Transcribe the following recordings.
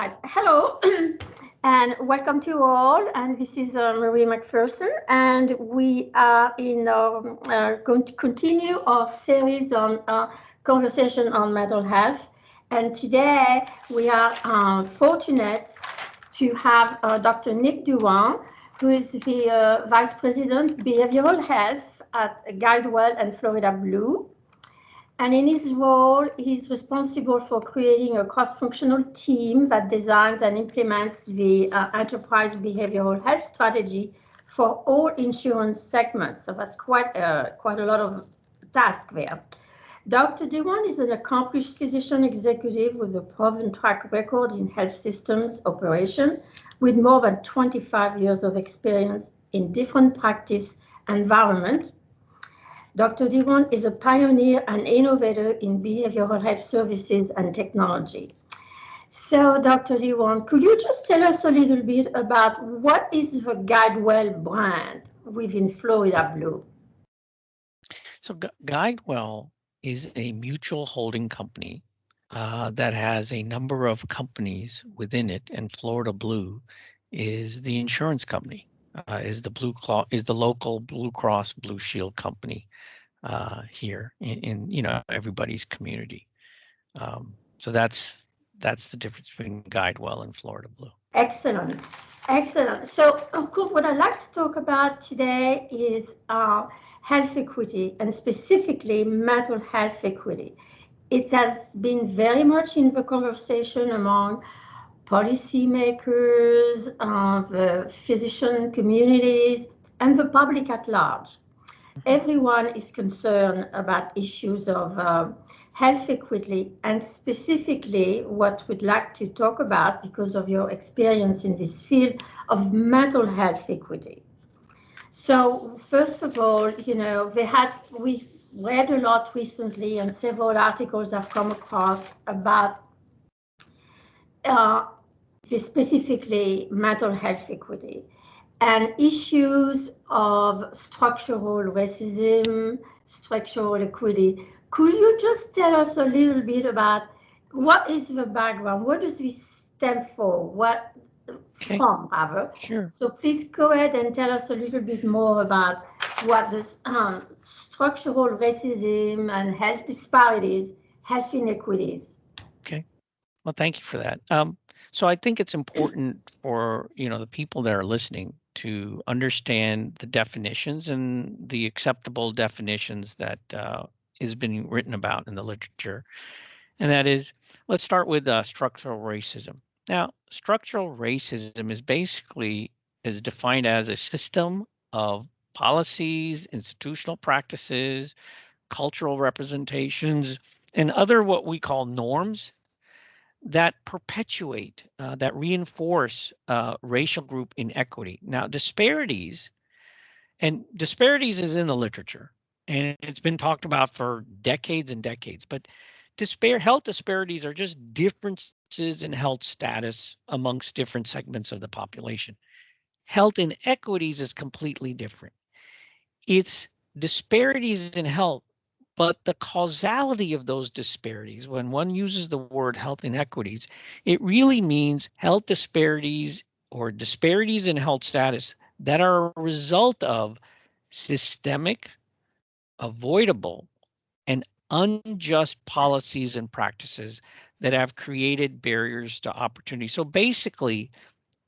Hello, and welcome to all. And this is Marie McPherson, and we are going to continue our series on conversation on mental health. And today we are fortunate to have Dr. Nick Dewan, who is the Vice President Behavioral Health at GuideWell and Florida Blue. And in his role, he's responsible for creating a cross-functional team that designs and implements the enterprise behavioral health strategy for all insurance segments. So that's quite a lot of task there. Dr. Dewan is an accomplished physician executive with a proven track record in health systems operation, with more than 25 years of experience in different practice environments. Dr. Dewan is a pioneer and innovator in behavioral health services and technology. So, Dr. Dewan, could you just tell us a little bit about what is the GuideWell brand within Florida Blue? So GuideWell is a mutual holding company that has a number of companies within it, and Florida Blue is the insurance company, is the local Blue Cross Blue Shield company here in everybody's community. So that's the difference between GuideWell and Florida Blue. Excellent, excellent. So, of course, what I'd like to talk about today is health equity, and specifically mental health equity. It has been very much in the conversation among policymakers, the physician communities, and the public at large. Everyone is concerned about issues of health equity, and specifically what we'd like to talk about, because of your experience in this field, of mental health equity. So first of all, we've read a lot recently, and several articles have come across about specifically mental health equity and issues of structural racism, structural equity. Could you just tell us a little bit about what is the background? What does this stand for? What from, rather? Sure. So please go ahead and tell us a little bit more about what the structural racism and health disparities, health inequities. Okay. Well, thank you for that. So I think it's important for the people that are listening to understand the definitions and the acceptable definitions that is been written about in the literature. And that is, let's start with structural racism. Now, structural racism is defined as a system of policies, institutional practices, cultural representations, and other what we call norms that perpetuate, that reinforce racial group inequity. Now, disparities is in the literature, and it's been talked about for decades and decades, but health disparities are just differences in health status amongst different segments of the population. Health inequities is completely different. It's disparities in health, but the causality of those disparities, when one uses the word health inequities, it really means health disparities or disparities in health status that are a result of systemic, avoidable, and unjust policies and practices that have created barriers to opportunity. So basically,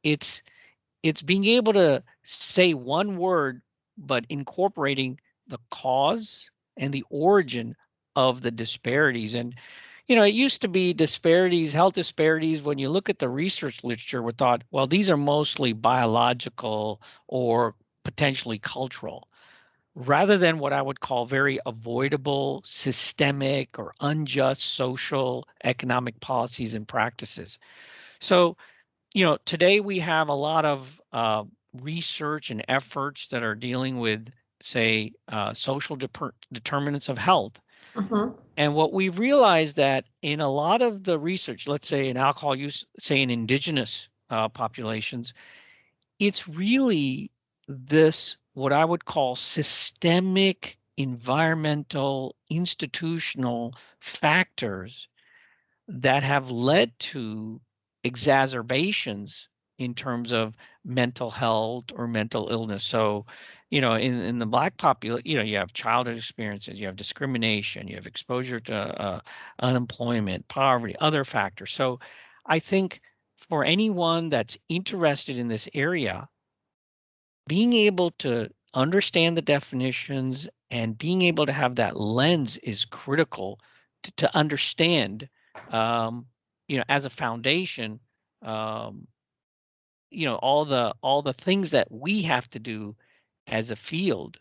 it's being able to say one word, but incorporating the cause and the origin of the disparities. And, it used to be health disparities, when you look at the research literature, we thought, well, these are mostly biological or potentially cultural, rather than what I would call very avoidable, systemic, or unjust social, economic policies and practices. So, today we have a lot of research and efforts that are dealing with, say, social determinants of health. And what we realized that in a lot of the research, let's say in alcohol use, say in indigenous populations, it's really this, what I would call systemic, environmental, institutional factors that have led to exacerbations in terms of mental health or mental illness. So, in the Black population, you have childhood experiences, you have discrimination, you have exposure to unemployment, poverty, other factors. So I think for anyone that's interested in this area, being able to understand the definitions and being able to have that lens is critical to understand, as a foundation, um, all the things that we have to do as a field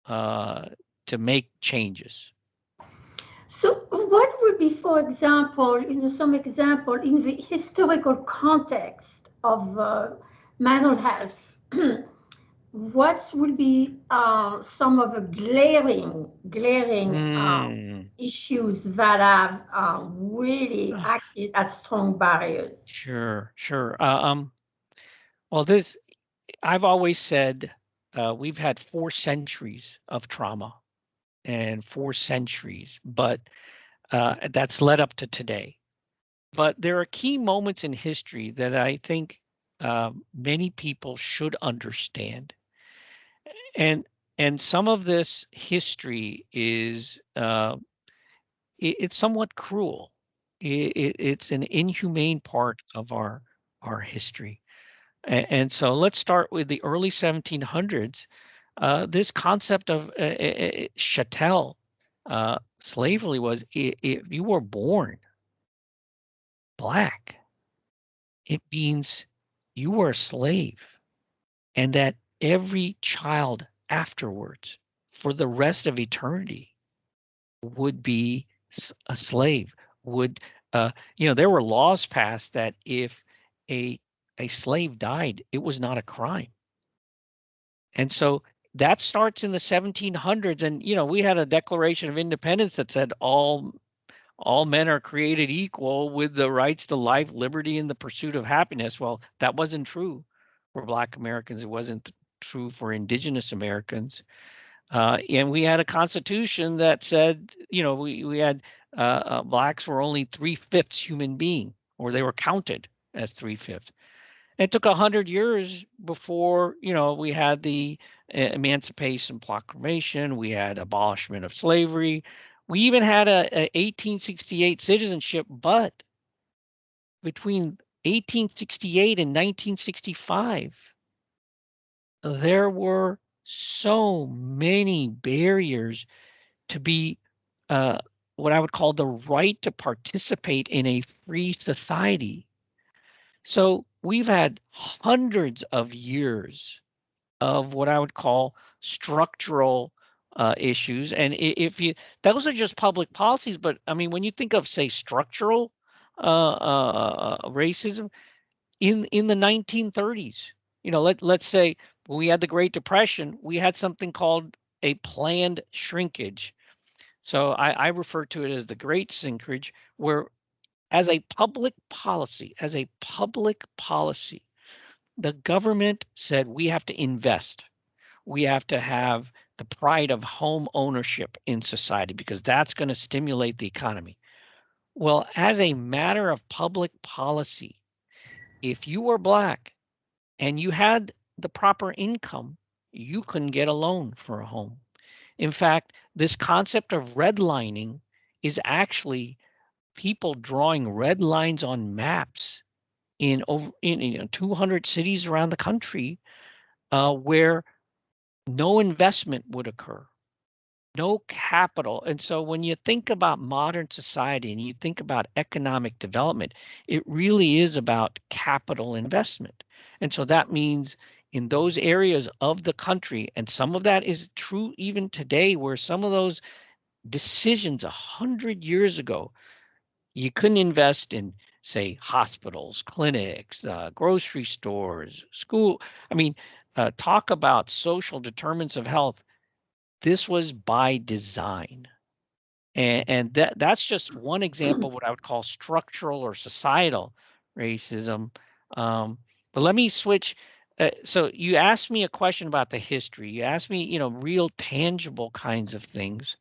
uh, to make changes. So what would be, for example, some example in the historical context of mental health? What would be some of the glaring Mm. issues that have really acted as strong barriers? Sure, sure. Well, I've always said we've had 4 centuries of trauma and 4 centuries, but that's led up to today. But there are key moments in history that I think many people should understand, and some of this history is it's somewhat cruel. It's an inhumane part of our history, and so let's start with the early 1700s. This concept of chattel slavery was if you were born Black, it means you were a slave, and that every child afterwards, for the rest of eternity, would be a slave. Would there were laws passed that if a slave died, it was not a crime, and so that starts in the 1700s. And we had a Declaration of Independence that said all men are created equal with the rights to life, liberty, and the pursuit of happiness. Well, that wasn't true for Black Americans. It wasn't true for Indigenous Americans. And we had a constitution that said, we had Blacks were only 3/5 human being, or they were counted as 3/5. It took 100 years before, we had the Emancipation Proclamation, we had abolishment of slavery, we even had a 1868 citizenship, but between 1868 and 1965, there were so many barriers to be what I would call the right to participate in a free society. So we've had hundreds of years of what I would call structural issues. And if you, those are just public policies, but I mean, when you think of, say, structural racism in the 1930s, let's say when we had the Great Depression, we had something called a planned shrinkage. So I refer to it as the Great Shrinkage, where as a public policy, the government said we have to invest. We have to have the pride of home ownership in society because that's going to stimulate the economy. Well, as a matter of public policy, if you were Black and you had the proper income, you couldn't get a loan for a home. In fact, this concept of redlining is actually people drawing red lines on maps in 200 cities around the country where no investment would occur, no capital. And so when you think about modern society and you think about economic development, it really is about capital investment. And so that means in those areas of the country, and some of that is true even today, where some of those decisions 100 years ago, you couldn't invest in, say, hospitals, clinics, grocery stores, school. I mean, talk about social determinants of health. This was by design. And that's just one example of what I would call structural or societal racism. But let me switch. So you asked me a question about the history. You asked me, real tangible kinds of things.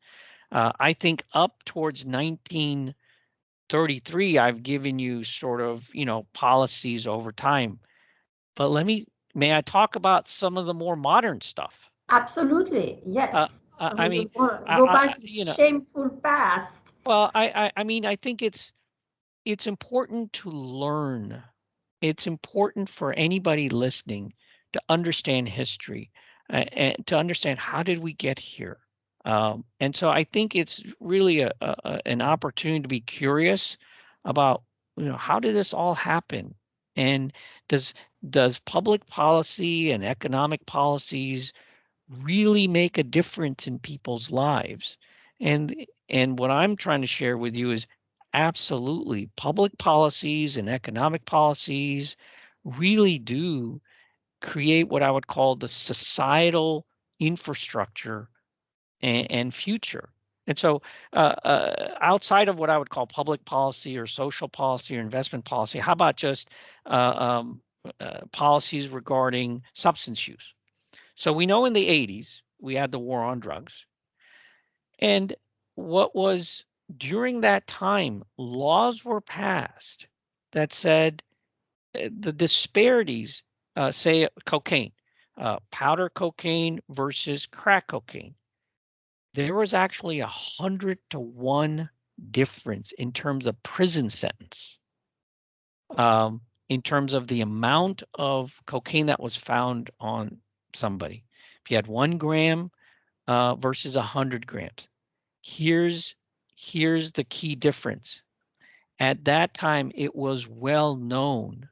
I think up towards 33, I've given you sort of, policies over time. But may I talk about some of the more modern stuff? Absolutely, yes. I mean, Go past the shameful past. well, I mean, I think it's important to learn. It's important for anybody listening to understand history and to understand how did we get here. And so I think it's really an opportunity to be curious about, how did this all happen? And does public policy and economic policies really make a difference in people's lives? And what I'm trying to share with you is absolutely public policies and economic policies really do create what I would call the societal infrastructure and future. And so outside of what I would call public policy or social policy or investment policy, how about just policies regarding substance use? So we know in the 80s, we had the war on drugs. And what was during that time, laws were passed that said the disparities, say cocaine, powder cocaine versus crack cocaine. There was actually 100-to-1 difference in terms of prison sentence, in terms of the amount of cocaine that was found on somebody. If you had 1 gram versus 100 grams. Here's the key difference. At that time, it was well known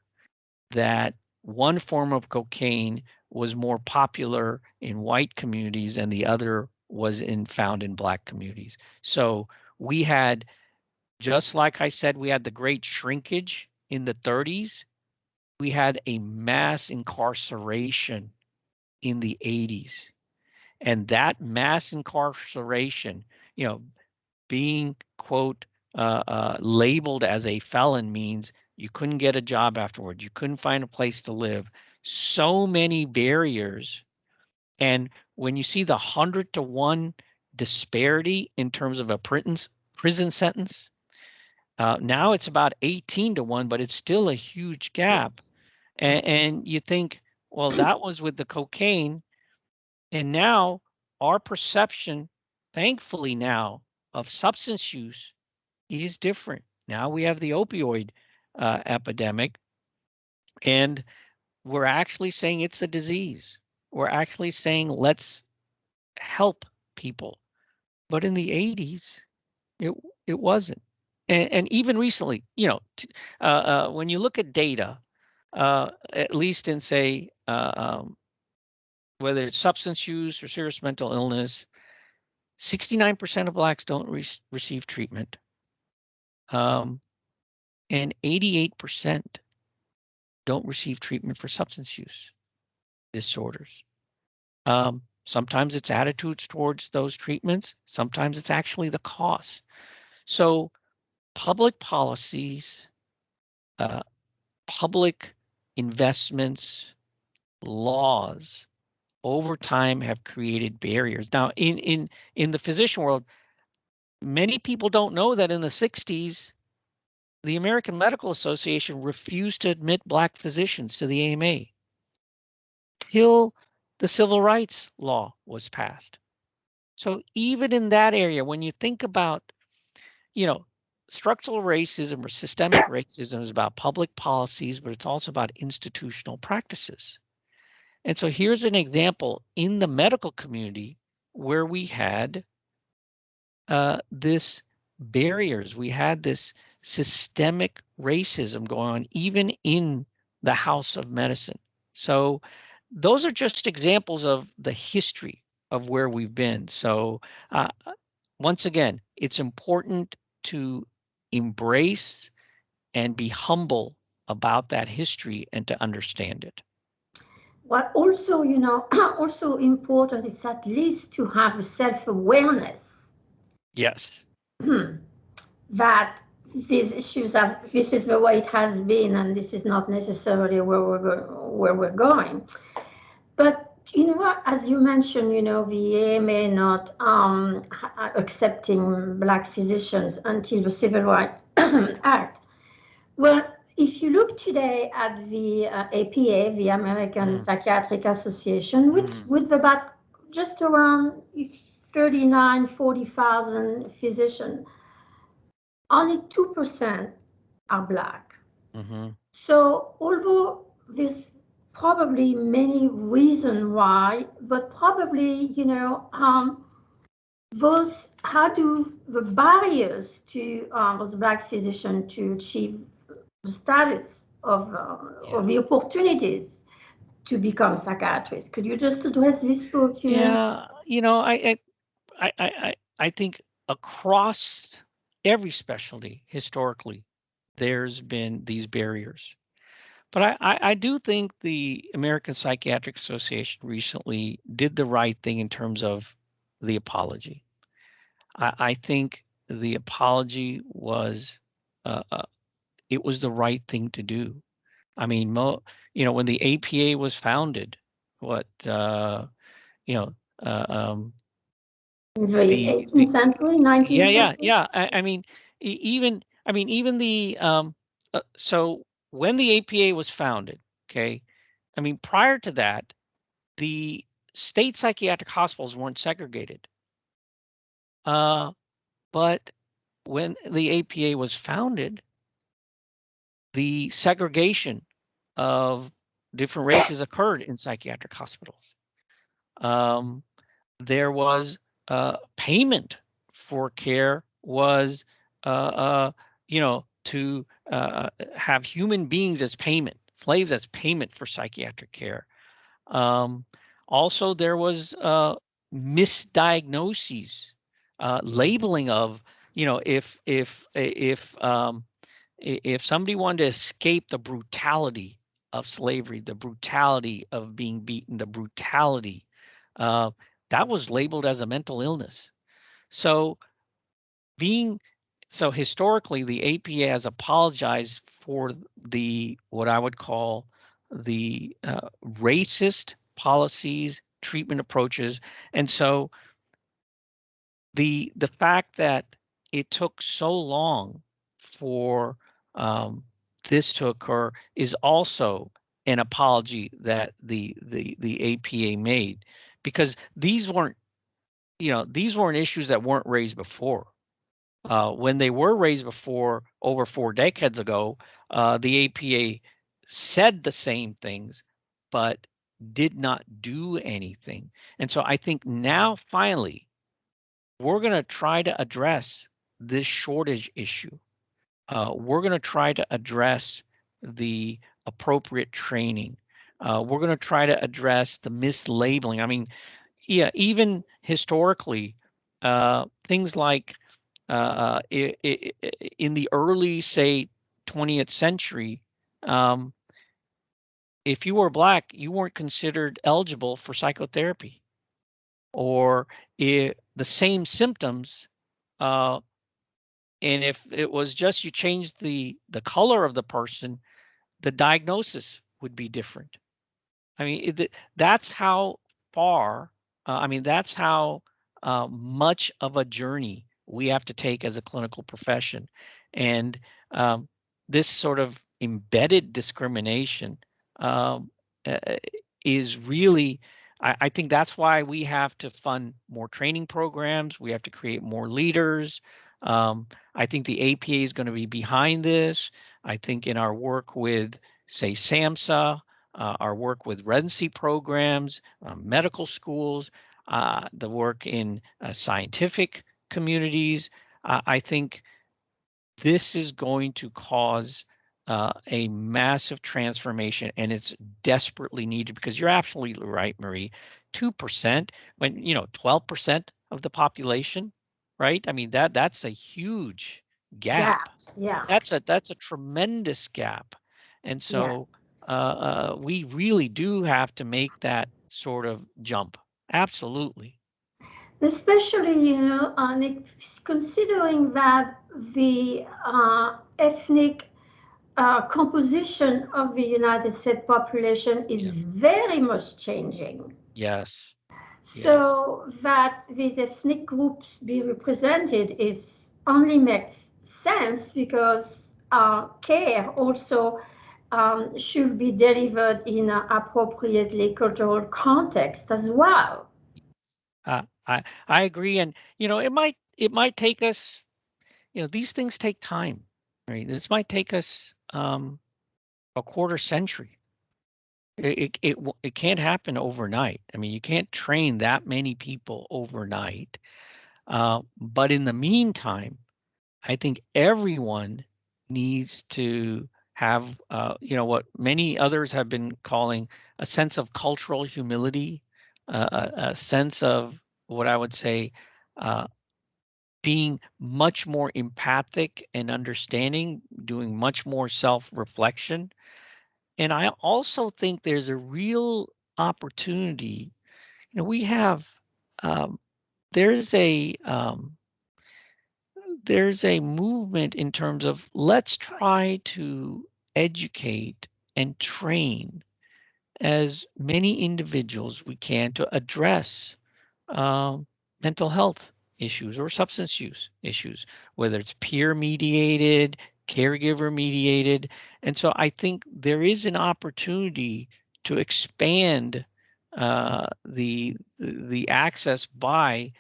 that one form of cocaine was more popular in white communities and the other was found in black communities. So we had, just like I said, we had the great shrinkage in the 30s. We had a mass incarceration in the 80s. And that mass incarceration, being, quote, labeled as a felon means you couldn't get a job afterwards. You couldn't find a place to live. So many barriers. And when you see the 100-to-1 disparity in terms of a prison sentence, now it's about 18-to-1, but it's still a huge gap. And you think, well, that was with the cocaine. And now our perception, thankfully now, of substance use is different. Now we have the opioid epidemic, and we're actually saying it's a disease. We're actually saying let's help people. But in the 80s, it wasn't. And even recently, when you look at data, at least in, say, whether it's substance use or serious mental illness, 69% of Blacks don't receive treatment. And 88% don't receive treatment for substance use disorders. Sometimes it's attitudes towards those treatments. Sometimes it's actually the cost. So public policies, public investments, laws over time have created barriers. Now, in the physician world, many people don't know that in the 60s, the American Medical Association refused to admit Black physicians to the AMA till the civil rights law was passed. So even in that area, when you think about, structural racism or systemic racism is about public policies, but it's also about institutional practices. And so here's an example in the medical community where we had this barriers. We had this systemic racism going on even in the House of Medicine. So those are just examples of the history of where we've been. So once again, it's important to embrace and be humble about that history and to understand it. What also, also important is at least to have a self-awareness. Yes. That these issues this is the way it has been, and this is not necessarily where we're going. But what, as you mentioned, the AMA not accepting Black physicians until the civil rights Act. Well, if you look today at the APA, the American Psychiatric Association, which with about just around 40,000 physicians, only 2% are Black. So although there's probably many reasons why, but probably, how do the barriers to those Black physicians to achieve the status of the opportunities to become psychiatrists? Could you just address this for a few minutes? Yeah, I think across every specialty historically, there's been these barriers. But I do think the American Psychiatric Association recently did the right thing in terms of the apology. I think the apology was it was the right thing to do. I mean, when the APA was founded, what you know, In the 18th century, 19th century? yeah. Even the so when the APA was founded, okay, I mean, prior to that, the state psychiatric hospitals weren't segregated. But when the APA was founded, the segregation of different races occurred in psychiatric hospitals. There was payment for care was, to have human beings as payment, slaves as payment for psychiatric care. Also, there was misdiagnoses, labeling of, if somebody wanted to escape the brutality of slavery, the brutality of being beaten, the brutality, that was labeled as a mental illness. So historically, the APA has apologized for what I would call the racist policies, treatment approaches, and so the fact that it took so long for this to occur is also an apology that the APA made, because these weren't issues that weren't raised before. When they were raised before, over 4 decades ago, the APA said the same things, but did not do anything. And so I think now finally we're going to try to address this shortage issue. We're going to try to address the appropriate training. We're going to try to address the mislabeling. I mean, yeah, even historically, things like in the early, say, 20th century, if you were Black, you weren't considered eligible for psychotherapy, or the same symptoms. And if it was just you changed the color of the person, the diagnosis would be different. I mean, that's how far, that's how much of a journey we have to take as a clinical profession. And this sort of embedded discrimination is really, I think that's why we have to fund more training programs. We have to create more leaders. I think the APA is going to be behind this. I think in our work with, say, SAMHSA, our work with residency programs, medical schools, the work in scientific communities, I think this is going to cause a massive transformation, and it's desperately needed, because you're absolutely right, Marie. 2%, when 12% of the population, right? I mean, that's a huge gap. Yeah. That's a tremendous gap, and so we really do have to make that sort of jump. Absolutely. Especially, considering that the ethnic composition of the United States population is very much changing. Yes. So that these ethnic groups be represented is only makes sense because care also should be delivered in an appropriately cultural context as well. I agree, and it might take us. These things take time, right? This might take us a quarter century. It can't happen overnight. I mean, you can't train that many people overnight. But in the meantime, I think everyone needs to have, what many others have been calling a sense of cultural humility, a sense of what I would say, uh, being much more empathic and understanding, doing much more self-reflection. And I also think there's a real opportunity. We have, um, there's a, there's a movement in terms of let's try to educate and train as many individuals we can to address um, mental health issues or substance use issues, whether it's peer mediated, caregiver mediated. And so I think there is an opportunity to expand the access by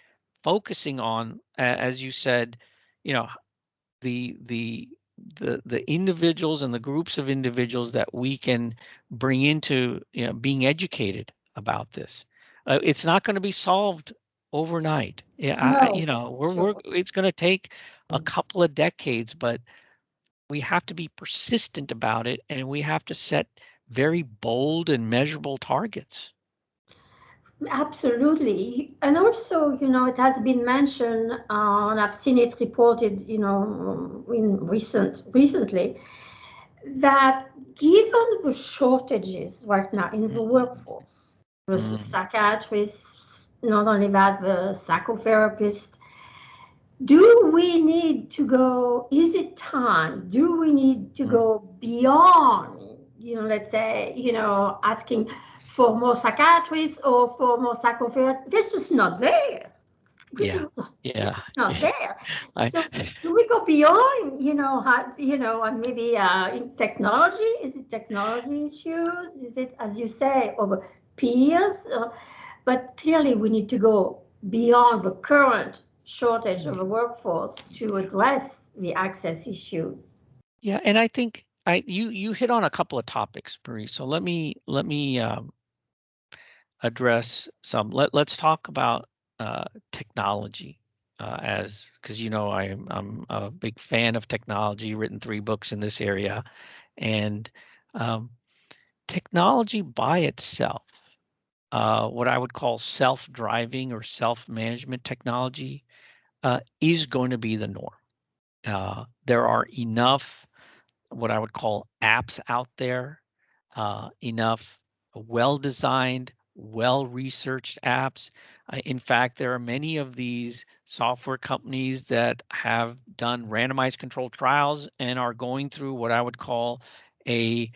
focusing on, as you said, you know, the the the individuals and the groups of individuals that we can bring into being educated about this. It's not going to be solved overnight. Yeah, No, we're sure. it's going to take a couple of decades, but we have to be persistent about it, and we have to set very bold and measurable targets. Absolutely. And also, it has been mentioned, and I've seen it reported, in recently, that given the shortages right now in the workforce versus Mm, psychiatrists, not only that, the psychotherapists, do we need to go, is it time? Do we need to mm, go beyond, let's say, asking for more psychiatrists or for more psychotherapists? This is not there. This yeah, is yeah. this is not there. I, So do we go beyond, and maybe in technology? Is it technology issues? Is it, as you say, over peers? But clearly, we need to go beyond the current shortage of a workforce to address the access issue. Yeah, and I think you hit on a couple of topics, Marie. So let me address some. Let's talk about technology, as because I'm a big fan of technology. Written 3 books in this area, and um, technology by itself, what I would call self-driving or self-management technology, is going to be the norm. There are enough what I would call apps out there, enough well-designed, well-researched apps. In fact, there are many of these software companies that have done randomized controlled trials and are going through what I would call a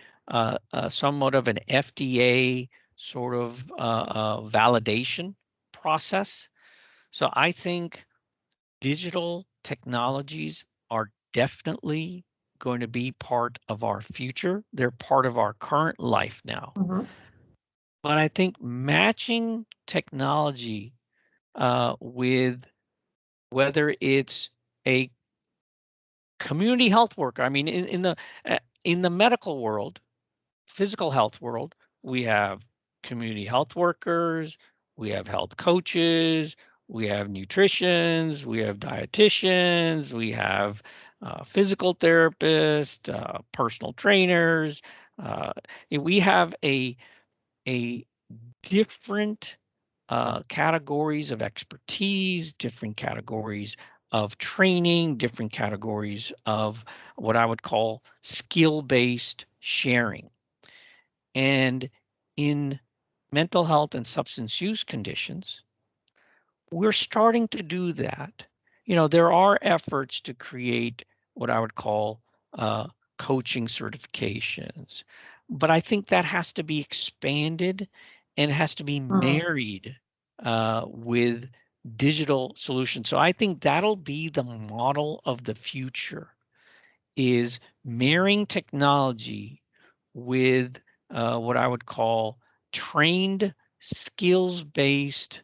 somewhat of an FDA sort of validation process. So I think digital technologies are definitely going to be part of our future. They're part of our current life now. Mhm. But I think matching technology with whether it's a community health worker, I mean, in the medical world, physical health world, we have community health workers, we have health coaches, we have nutritionists, we have dietitians, we have physical therapists, personal trainers. Uh, we have a different categories of expertise, different categories of training, different categories of what I would call skill-based sharing. And in mental health and substance use conditions, we're starting to do that. There are efforts to create what I would call uh, coaching certifications, but I think that has to be expanded and has to be Mhm. married with digital solutions. So I think that'll be the model of the future. is marrying technology with what I would call trained, skills-based,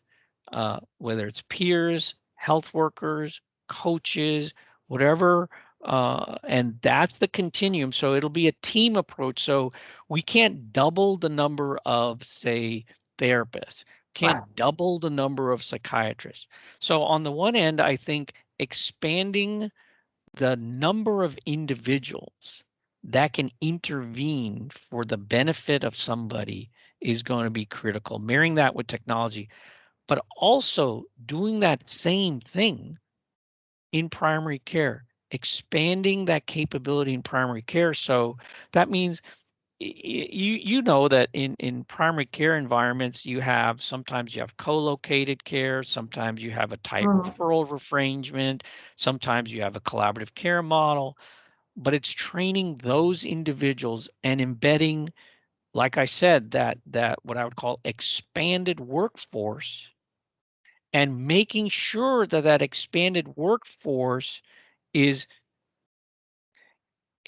whether it's peers, health workers, coaches, whatever, and that's the continuum. So it'll be a team approach. So we can't double the number of, say, therapists, can't double the number of psychiatrists. So on the one end, I think expanding the number of individuals that can intervene for the benefit of somebody is going to be critical. Marrying that with technology, but also doing that same thing in primary care, expanding that capability in primary care. So that means you know that in primary care environments sometimes you have co-located care, sometimes you have a tight referral arrangement, sometimes you have a collaborative care model, but it's training those individuals and embedding, like I said, that what I would call expanded workforce, and making sure that that expanded workforce is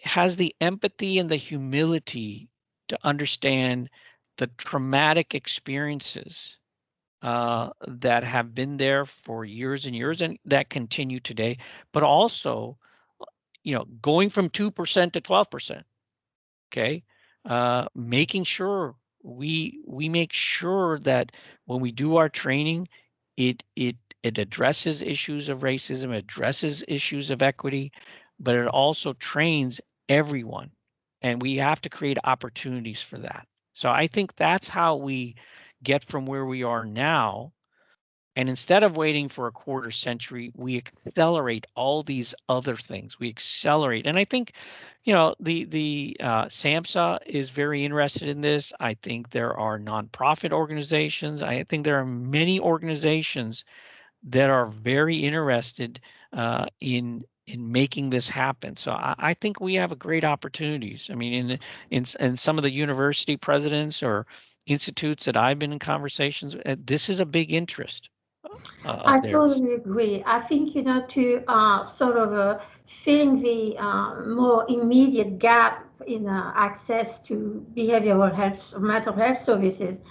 has the empathy and the humility to understand the traumatic experiences that have been there for years and years and that continue today, but also, going from 2% to 12%. Okay, making sure we make sure that when we do our training, it addresses issues of racism, addresses issues of equity, but it also trains everyone, and we have to create opportunities for that. So I think that's how we get from where we are now, and instead of waiting for a quarter century, we accelerate all these other things. We accelerate. And I think, the SAMHSA is very interested in this. I think there are nonprofit organizations. I think there are many organizations that are very interested in making this happen. So I think we have a great opportunities. I mean, in some of the university presidents or institutes that I've been in conversations, this is a big interest I of theirs. totally agree. I think, to sort of filling the more immediate gap in access to behavioral health, mental health services,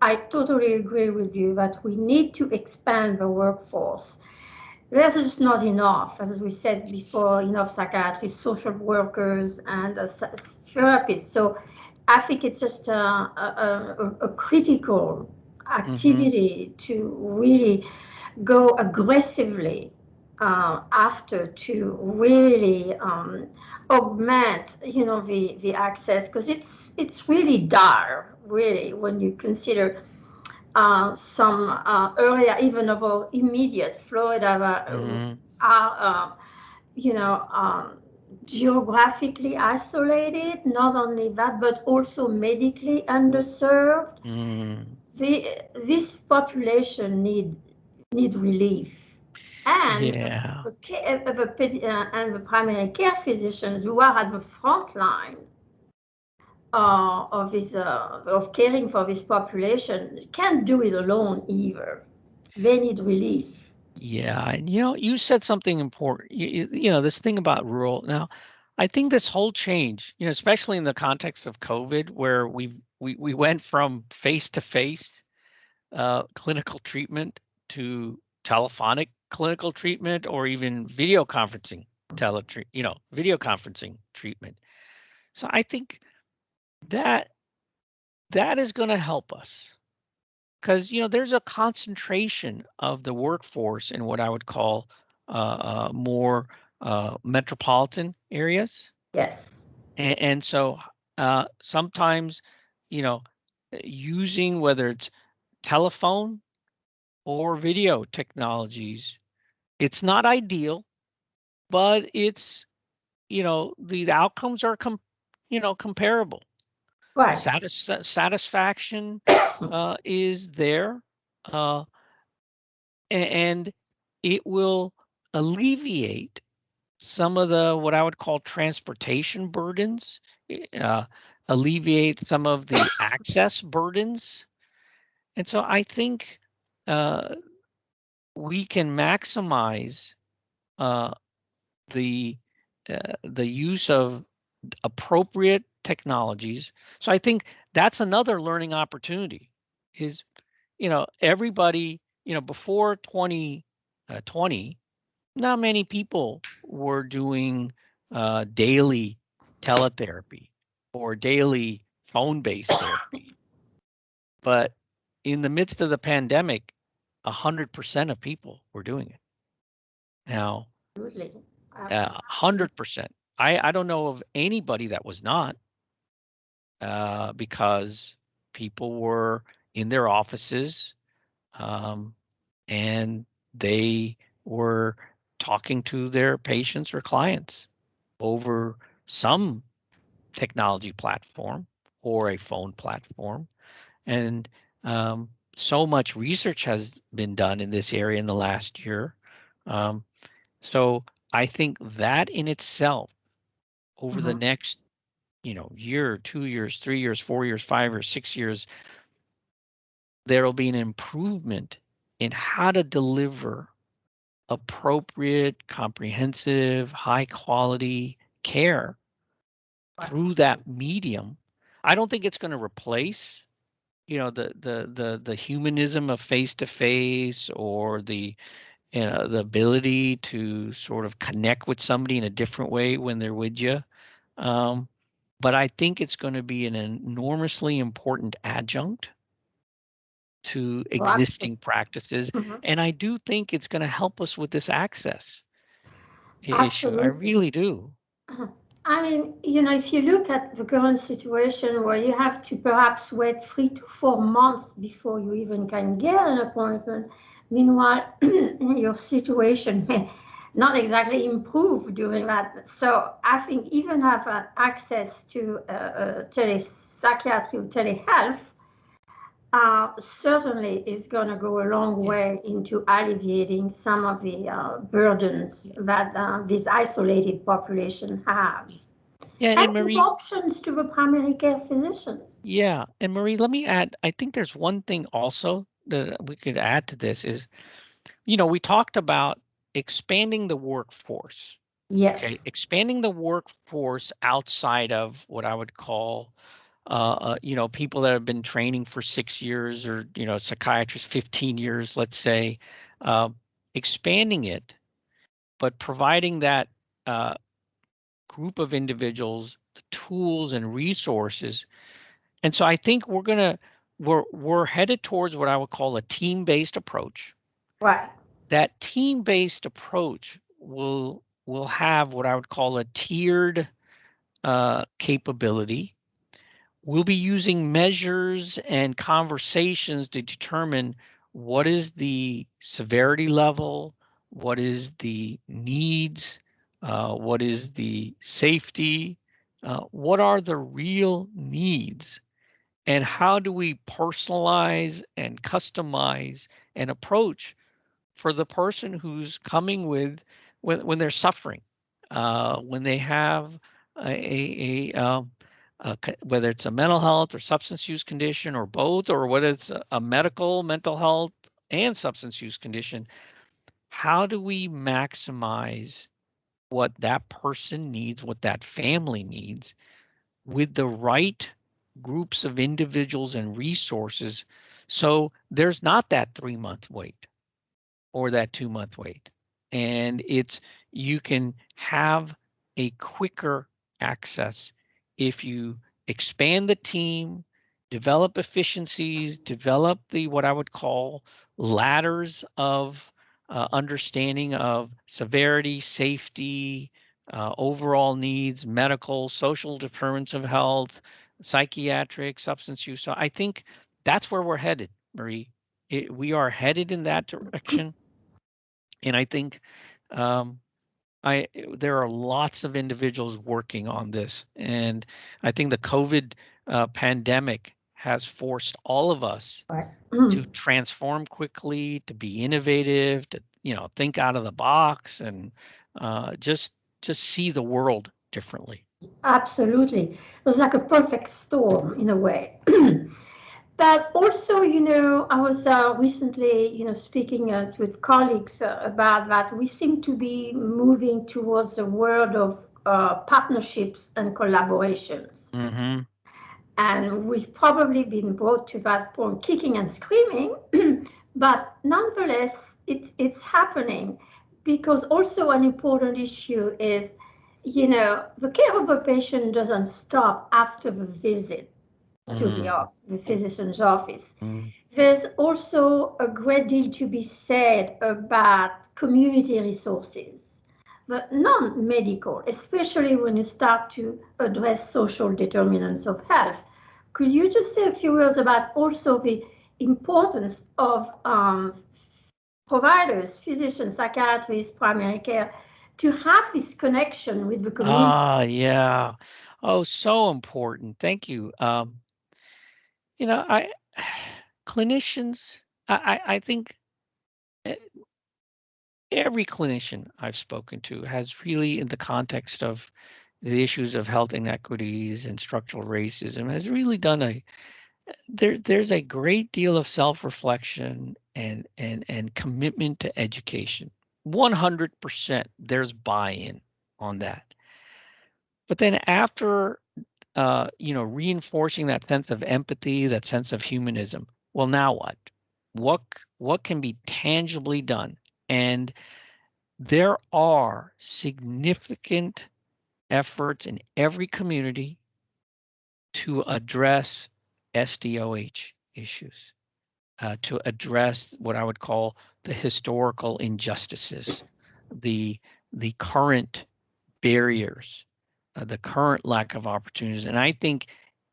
I totally agree with you that we need to expand the workforce. There's just not enough, as we said before, enough psychiatrists, social workers, and therapists. So I think it's just a critical activity to really go aggressively after to really augment, the access, because it's really dire, really, when you consider some area, even of our immediate Florida, are, geographically isolated. Not only that, but also medically underserved. This population need relief, and Yeah. the primary care physicians who are at the front line of caring for this population can't do it alone either. They need relief. Yeah, and you said something important. This thing about rural. Now, I think this whole change, especially in the context of COVID, where we went from face-to-face clinical treatment to telephonic clinical treatment, or even video conferencing video conferencing treatment. So I think that that is going to help us, because there's a concentration of the workforce in what I would call more metropolitan areas, Yes. and so sometimes, you know using, whether it's telephone or video technologies, it's not ideal, but it's, the outcomes are comparable. Right. Satisfaction is there, uh, and it will alleviate some of the, what I would call, transportation burdens, uh, alleviate some of the access burdens. And so I think uh, we can maximize uh, the the use of appropriate technologies. So I think that's another learning opportunity is, everybody, before 2020, not many people were doing daily teletherapy or daily phone-based therapy. But in the midst of the pandemic, 100% of people were doing it. Now, Absolutely. 100%. I don't know of anybody that was not, because people were in their offices, and they were talking to their patients or clients over some technology platform or a phone platform. And so much research has been done in this area in the last year. So I think that in itself, over the next, year, 2 years, 3 years, 4 years, 5 or 6 years, there will be an improvement in how to deliver appropriate, comprehensive, high quality care through that medium. I don't think it's going to replace, the humanism of face to face, or the ability to sort of connect with somebody in a different way when they're with you. But I think it's going to be an enormously important adjunct to existing practices. And I do think it's going to help us with this access issue. I really do. I mean, if you look at the current situation where you have to perhaps wait 3 to 4 months before you even can get an appointment, meanwhile, your situation may not exactly improve during that. So I think even have access to psychiatry or telehealth certainly is going to go a long way into alleviating some of the burdens that this isolated population have. Yeah, And Marie, give options to the primary care physicians. Yeah, and Marie, let me add, I think there's one thing also that we could add to this is, we talked about expanding the workforce. Yes. Okay, expanding the workforce outside of what I would call, people that have been training for 6 years, or, psychiatrists 15 years, let's say, expanding it, but providing that group of individuals the tools and resources. And so I think we're headed towards what I would call a team-based approach. Right. That team-based approach will have what I would call a tiered capability. We'll be using measures and conversations to determine what is the severity level, what is the needs, what is the safety, what are the real needs, and how do we personalize and customize an approach for the person who's coming with when they're suffering, when they have whether it's a mental health or substance use condition or both, or whether it's a mental health and substance use condition. How do we maximize what that person needs, what that family needs, with the right groups of individuals and resources, so there's not that 3-month wait or that 2-month wait, and you can have a quicker access if you expand the team, develop efficiencies, develop what I would call ladders of understanding of severity, safety, overall needs, medical, social determinants of health, psychiatric, substance use. So I think that's where we're headed, Marie. We are headed in that direction. And I think there are lots of individuals working on this. And I think the COVID pandemic has forced all of us to transform quickly, to be innovative, to think out of the box, and just see the world differently. Absolutely. It was like a perfect storm in a way. But also, I was recently, speaking with colleagues about that. We seem to be moving towards a world of partnerships and collaborations. Mm-hmm. And we've probably been brought to that point kicking and screaming, but nonetheless, it's happening, because also an important issue is, the care of a patient doesn't stop after the visit to the physician's office. Mm-hmm. There's also a great deal to be said about community resources, but non-medical, especially when you start to address social determinants of health. Could you just say a few words about also the importance of providers, physicians, psychiatrists, primary care, to have this connection with the community? Yeah. Oh, so important. Thank you. I clinicians, I think e- every clinician I've spoken to has really, in the context of the issues of health inequities and structural racism, has really done there's a great deal of self-reflection and commitment to education. 100% there's buy-in on that. But then after reinforcing that sense of empathy, that sense of humanism. Well, now what? What can be tangibly done? And there are significant efforts in every community to address SDOH issues, to address what I would call the historical injustices, the the current barriers, the current lack of opportunities. And I think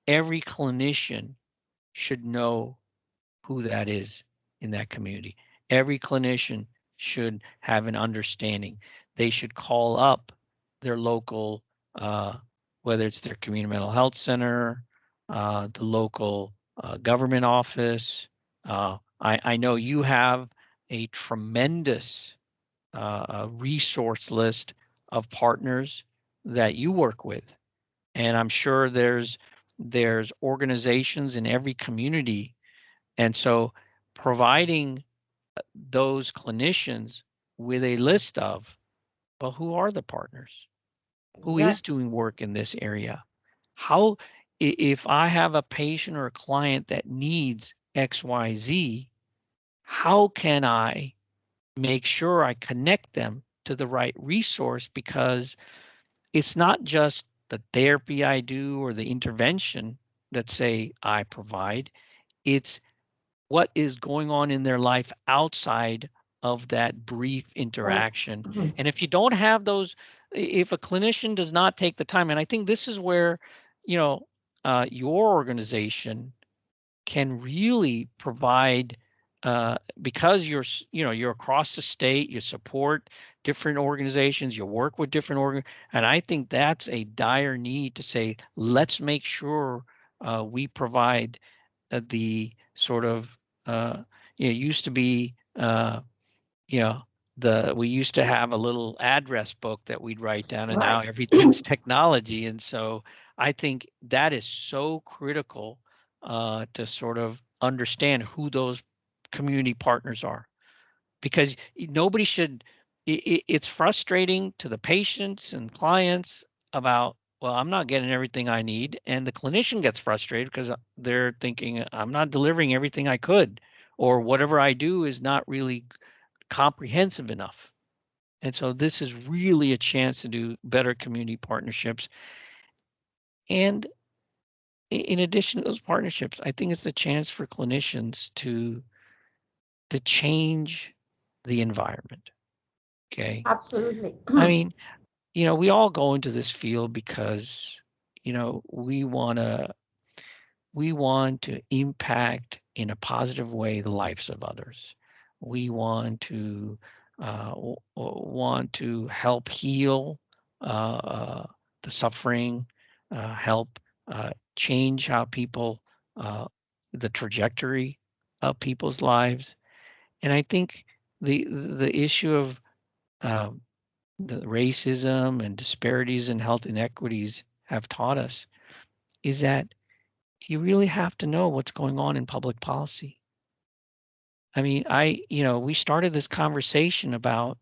every clinician should know who that is in that community. Every clinician should have an understanding. They should call up their local, uh, whether it's their community mental health center, the local government office. I know you have a tremendous resource list of partners that you work with, and I'm sure there's organizations in every community, and so providing those clinicians with a list of, well, who are the partners, who is doing work in this area, how, if I have a patient or a client that needs XYZ, how can I make sure I connect them to the right resource? Because it's not just the therapy I do or the intervention that, say, I provide. It's what is going on in their life outside of that brief interaction. And if you don't have those, if a clinician does not take the time, and I think this is where, you know, your organization can really provide, because you're across the state, you support different organizations, you work with different and I think that's a dire need to say, let's make sure we provide the sort of, used to be, you know, we used to have a little address book that we'd write down, and now everything's technology. And so I think that is so critical, to sort of understand who those community partners are, because nobody should, it's frustrating to the patients and clients about, well, I'm not getting everything I need. And the clinician gets frustrated because they're thinking, I'm not delivering everything I could, or whatever I do is not really comprehensive enough. And so this is really a chance to do better community partnerships. And in addition to those partnerships, I think it's a chance for clinicians to change the environment. Okay. Absolutely. I mean, we all go into this field because, we want to impact in a positive way the lives of others. We want to help heal the suffering, help change how people, uh, the trajectory of people's lives. And I think the issue of, um, the racism and disparities in health inequities have taught us is that you really have to know what's going on in public policy. I mean, we started this conversation about,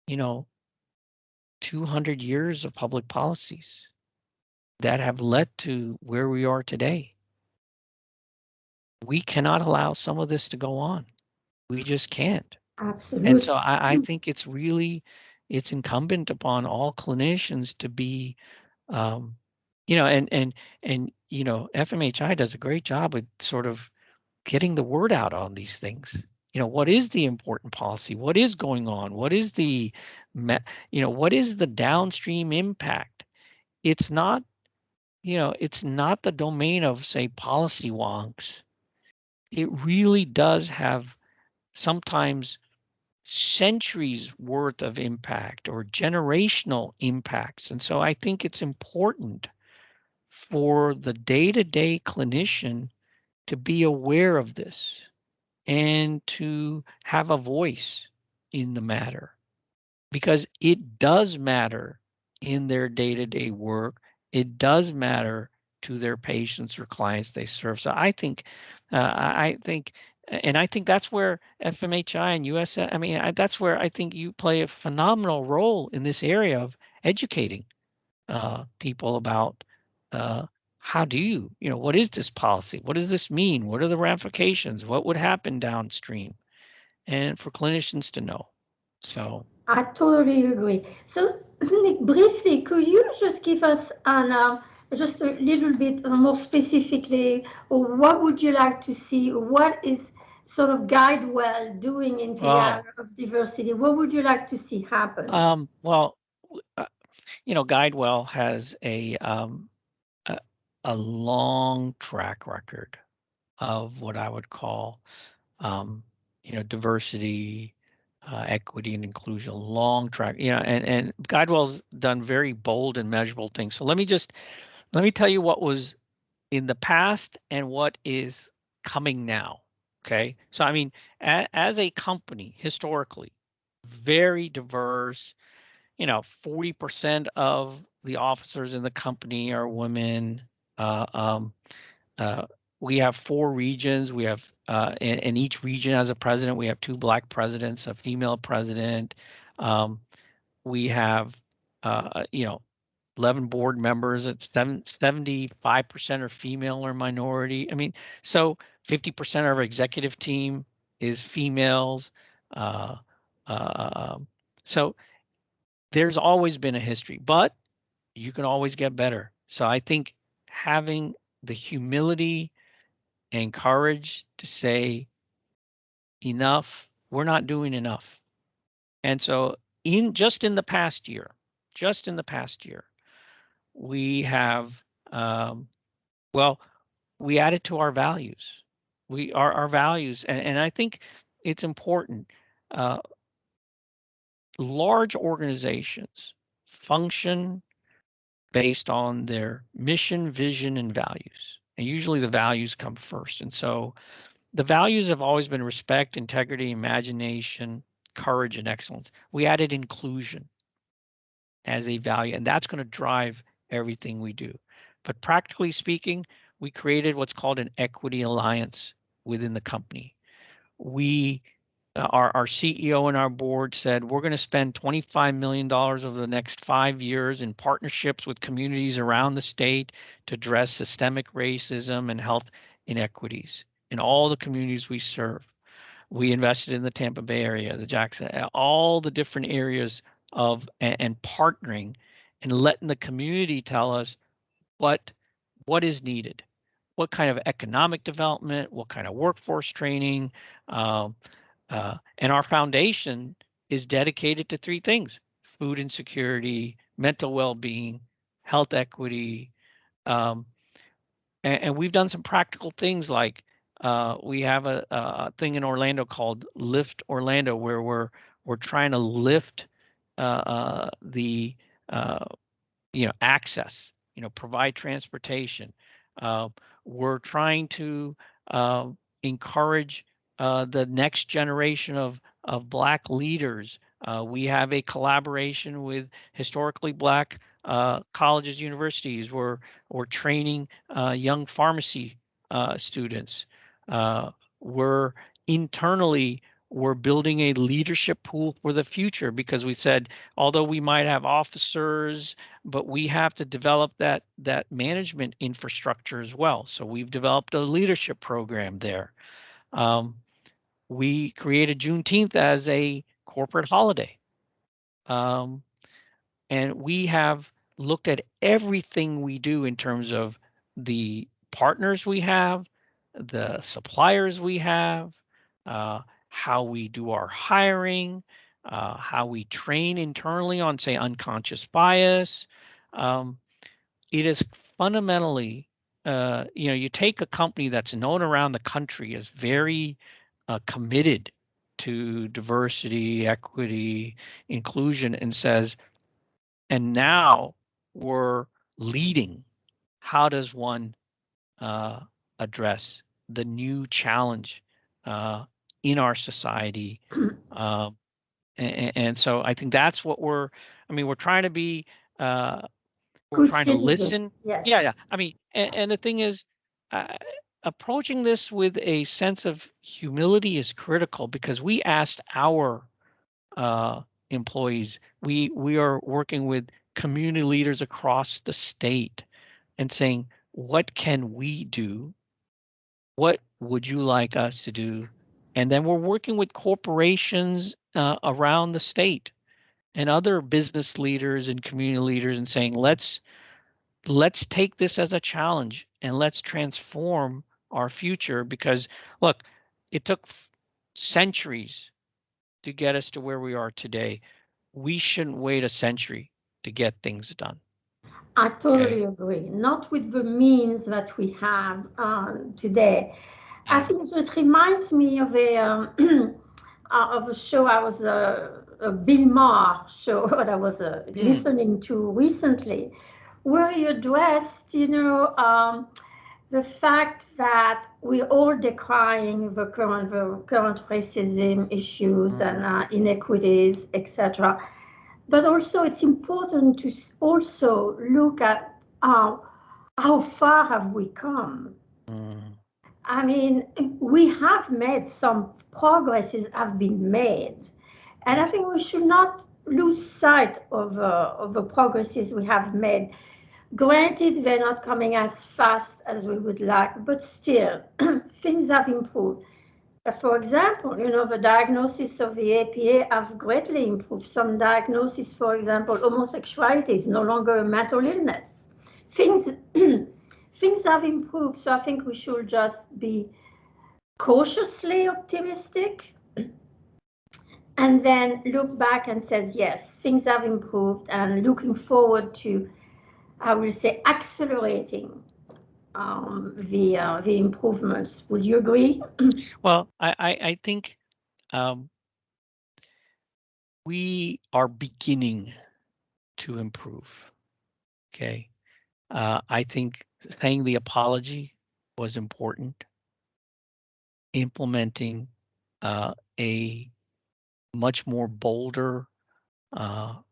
you know, 200 years of public policies that have led to where we are today. We cannot allow some of this to go on. We just can't. Absolutely. And so I think it's incumbent upon all clinicians to be, and FMHI does a great job with sort of getting the word out on these things. What is the important policy? What is going on? What is what is the downstream impact? It's not, it's not the domain of, say, policy wonks. It really does have sometimes centuries worth of impact or generational impacts. And so I think it's important for the day-to-day clinician to be aware of this and to have a voice in the matter, because it does matter in their day-to-day work. It does matter to their patients or clients they serve. So I think, and I think that's where FMHI and US, that's where I think you play a phenomenal role in this area of educating people about how do what is this policy? What does this mean? What are the ramifications? What would happen downstream? And for clinicians to know. So I totally agree. So, Nick, briefly, could you just give us just a little bit more specifically, or what would you like to see? What is sort of GuideWell doing in the area of diversity? What would you like to see happen? Well, GuideWell has a long track record of what I would call, diversity, equity, and inclusion. Long track, and GuideWell's done very bold and measurable things. So let me tell you what was in the past and what is coming now. Okay, so I mean, as a company, historically, very diverse. 40% of the officers in the company are women. Uh, um, uh, we have 4 regions. We have, and each region has a president. We have 2 Black presidents, a female president. Um, we have, 11 board members. It's 75% are female or minority. I mean, so 50% of our executive team is females. Uh, so there's always been a history, but you can always get better. So I think having the humility and courage to say enough, we're not doing enough. And so in the past year, we have, well, we added to our values. Our values, and I think it's important. Uh, Large organizations function based on their mission, vision, and values. And usually the values come first. And so the values have always been respect, integrity, imagination, courage, and excellence. We added inclusion as a value, and that's going to drive everything we do. But practically speaking, we created what's called an equity alliance within the company. We our CEO and our board said we're going to spend $25 million over the next 5 years in partnerships with communities around the state to address systemic racism and health inequities in all the communities we serve. We invested in the Tampa Bay area, the Jackson, all the different areas of and partnering and letting the community tell us what is needed, what kind of economic development, what kind of workforce training. Um, and our foundation is dedicated to 3 things: food insecurity, mental well-being, health equity. Um, and we've done some practical things like we have a thing in Orlando called Lift Orlando, where we're trying to lift the access, provide transportation. Uh, we're trying to encourage the next generation of Black leaders. We have a collaboration with historically Black colleges, universities. We're training young pharmacy students. We're internally we're building a leadership pool for the future, because we said, although we might have officers, but we have to develop that management infrastructure as well. So we've developed a leadership program there. We created Juneteenth as a corporate holiday. And we have looked at everything we do in terms of the partners we have, the suppliers we have, how we do our hiring, how we train internally on, say, unconscious bias. It is fundamentally, you take a company that's known around the country as very committed to diversity, equity, inclusion, and says, and now we're leading. How does one address the new challenge in our society? And so I think that's what we're trying to be, we're Good trying to citizen. listen. Yes. Yeah. And the thing is, approaching this with a sense of humility is critical, because we asked our employees, we are working with community leaders across the state and saying, what can we do? What would you like us to do? And then we're working with corporations around the state and other business leaders and community leaders and saying, let's take this as a challenge and let's transform our future. Because look, it took centuries to get us to where we are today. We shouldn't wait a century to get things done. I totally agree. Not with the means that we have today. I think it reminds me of a show I was a Bill Maher show that I was listening to recently, where he addressed, the fact that we're all decrying the current racism issues and inequities, etc. But also, it's important to also look at how far have we come. I mean, we have made some progresses have been made, and I think we should not lose sight of the progresses we have made. Granted, they're not coming as fast as we would like, but still, things have improved. For example, the diagnosis of the APA have greatly improved. Some diagnoses, for example, homosexuality is no longer a mental illness. Things things have improved, so I think we should just be cautiously optimistic and then look back and says, yes, things have improved, and looking forward to, I will say, accelerating the improvements. Would you agree? Well, I think we are beginning to improve. Okay. I think saying the apology was important. Implementing a much more bolder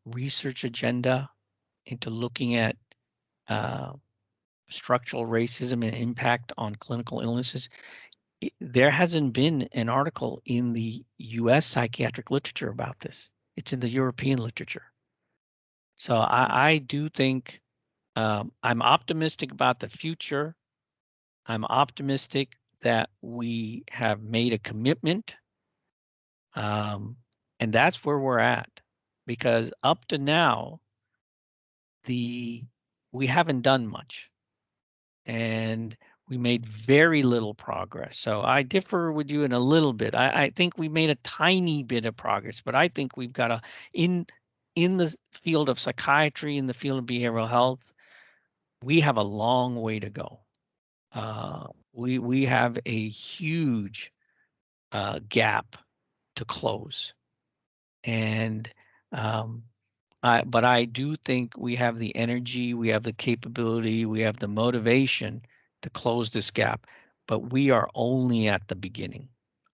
research agenda into looking at structural racism and impact on clinical illnesses. There hasn't been an article in the US psychiatric literature about this. It's in the European literature. So I do think I'm optimistic about the future. I'm optimistic that we have made a commitment. And that's where we're at, because up to now, we haven't done much, and we made very little progress. So I differ with you in a little bit. I think we made a tiny bit of progress, but I think we've got in the field of psychiatry, in the field of behavioral health, we have a long way to go. We have a huge gap to close, and but I do think we have the energy, we have the capability, we have the motivation to close this gap, but we are only at the beginning.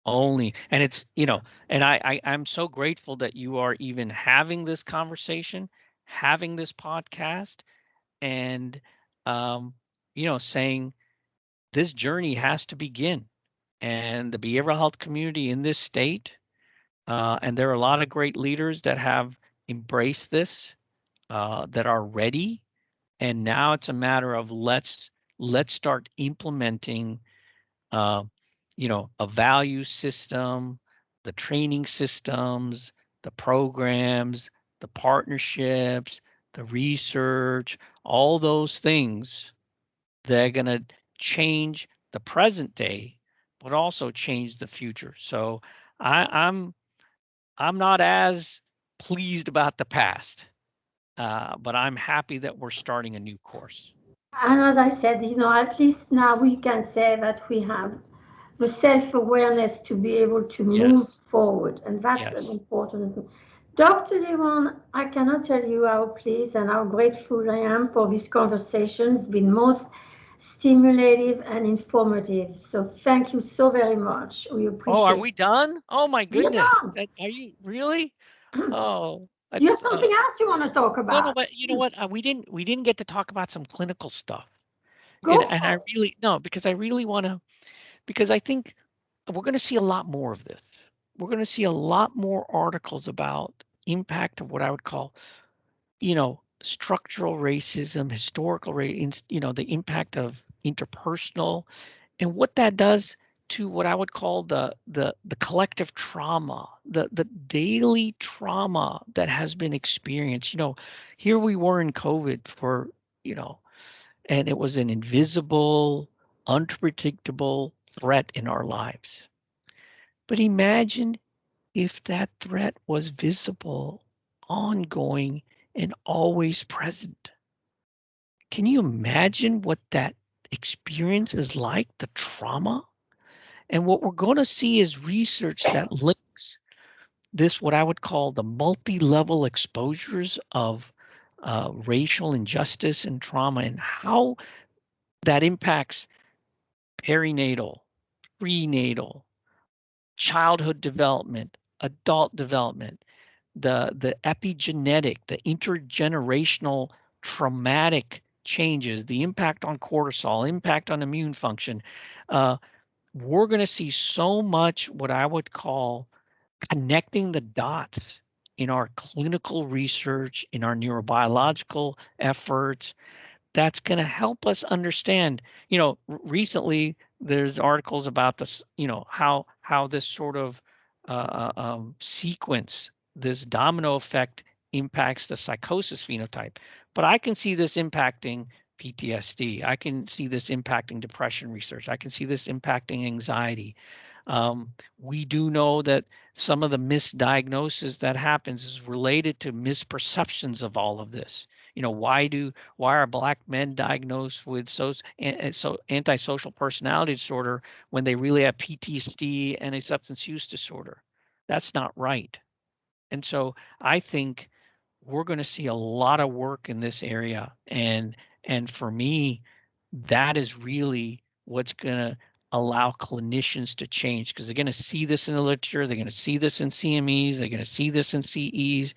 Only, and it's, and I'm so grateful that you are even having this conversation, having this podcast, and saying this journey has to begin. And the behavioral health community in this state And there are a lot of great leaders that have embraced this, that are ready. And now it's a matter of let's start implementing, uh, a value system, the training systems, the programs, the partnerships, the research, all those things. They're going to change the present day, but also change the future. So I'm not as pleased about the past, but I'm happy that we're starting a new course. And as I said, at least now we can say that we have the self-awareness to be able to move Yes. forward, and that's an Yes. important thing. Dr. Dewan, I cannot tell you how pleased and how grateful I am for this conversation. It's been most stimulative and informative. So thank you so very much. We Oh, are appreciate we it. done? Oh my We are goodness. done. Are you really? Oh, Do you have something else you want to talk no, about? but you know what? We didn't get to talk about some clinical stuff. Go And I for it. really no, because I really want to, because I think we're going to see a lot more of this. We're going to see a lot more articles about impact of what I would call, structural racism, historical race, the impact of interpersonal, and what that does to what I would call the collective trauma, the daily trauma that has been experienced. Here we were in COVID for, and it was an invisible, unpredictable threat in our lives. But imagine if that threat was visible, ongoing, and always present. Can you imagine what that experience is like, the trauma? And what we're going to see is research that links this, what I would call the multi-level exposures of racial injustice and trauma, and how that impacts perinatal, prenatal, childhood development, adult development, the epigenetic, the intergenerational traumatic changes, the impact on cortisol, impact on immune function. Uh, we're going to see so much what I would call connecting the dots in our clinical research, in our neurobiological efforts, that's going to help us understand. Recently there's articles about this, how this sort of sequence, this domino effect impacts the psychosis phenotype. But I can see this impacting PTSD. I can see this impacting depression research. I can see this impacting anxiety. We do know that some of the misdiagnosis that happens is related to misperceptions of all of this. Why are Black men diagnosed with so antisocial personality disorder when they really have PTSD and a substance use disorder? That's not right. And so I think we're going to see a lot of work in this area. And for me, that is really what's going to allow clinicians to change, because they're going to see this in the literature, they're going to see this in CMEs, they're going to see this in CEs,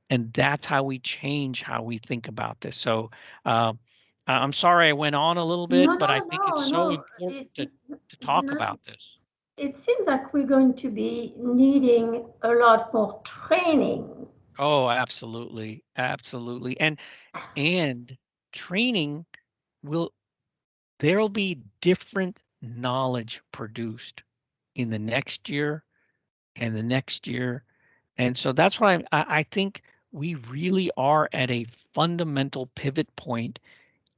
and that's how we change how we think about this. So I'm sorry I went on a little bit, No, but I no, think it's no, so no. important to talk No, about this. it seems like we're going to be needing a lot more training. Oh, absolutely, absolutely. And training will there'll be different knowledge produced in the next year and the next year. And so that's why I think we really are at a fundamental pivot point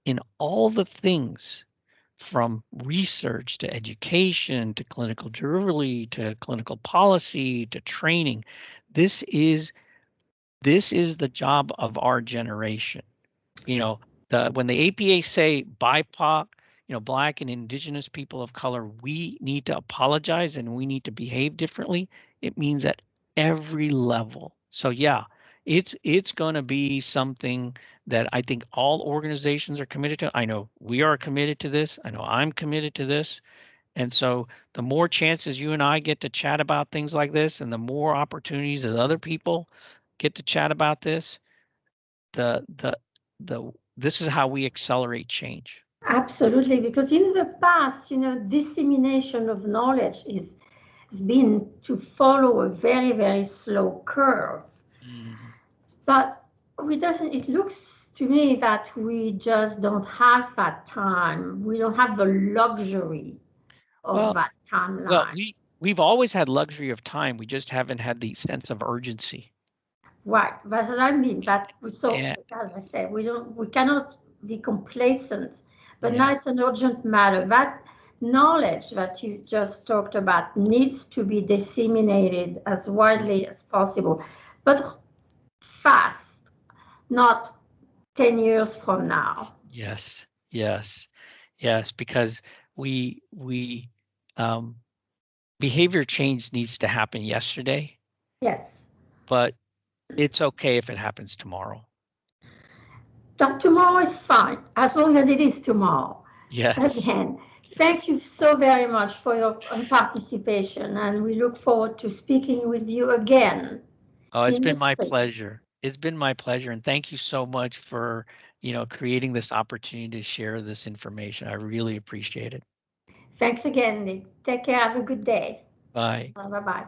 in all the things, from research to education to clinical delivery to clinical policy to training. This is the job of our generation. You know, when the APA say BIPOC, Black and Indigenous people of color, we need to apologize and we need to behave differently. It means at every level. So yeah, it's going to be something that I think all organizations are committed to. I know we are committed to this. I know I'm committed to this. And so the more chances you and I get to chat about things like this, and the more opportunities that other people get to chat about this, the the this is how we accelerate change. Absolutely, because in the past, dissemination of knowledge has been to follow a very, very slow curve. Mm. But it looks to me that we just don't have that time. We don't have the luxury of Well, that timeline. we've always had luxury of time. We just haven't had the sense of urgency. Right, that's what I mean. So, Yeah, as I said, we cannot be complacent. But now yeah. it's an urgent matter. That knowledge that you just talked about needs to be disseminated as Mm. widely as possible, but fast, not 10 years from now. Yes, yes, yes, because we behavior change needs to happen yesterday, Yes. but it's okay if it happens tomorrow. Tomorrow is fine, as long as it is tomorrow. Yes, Again, thank yes. you so very much for your participation, and we look forward to speaking with you again Oh, it's in the been my spring. pleasure. It's been my pleasure, and thank you so much for, creating this opportunity to share this information. I really appreciate it. Thanks again, Nick. Take care. Have a good day. Bye. Bye bye.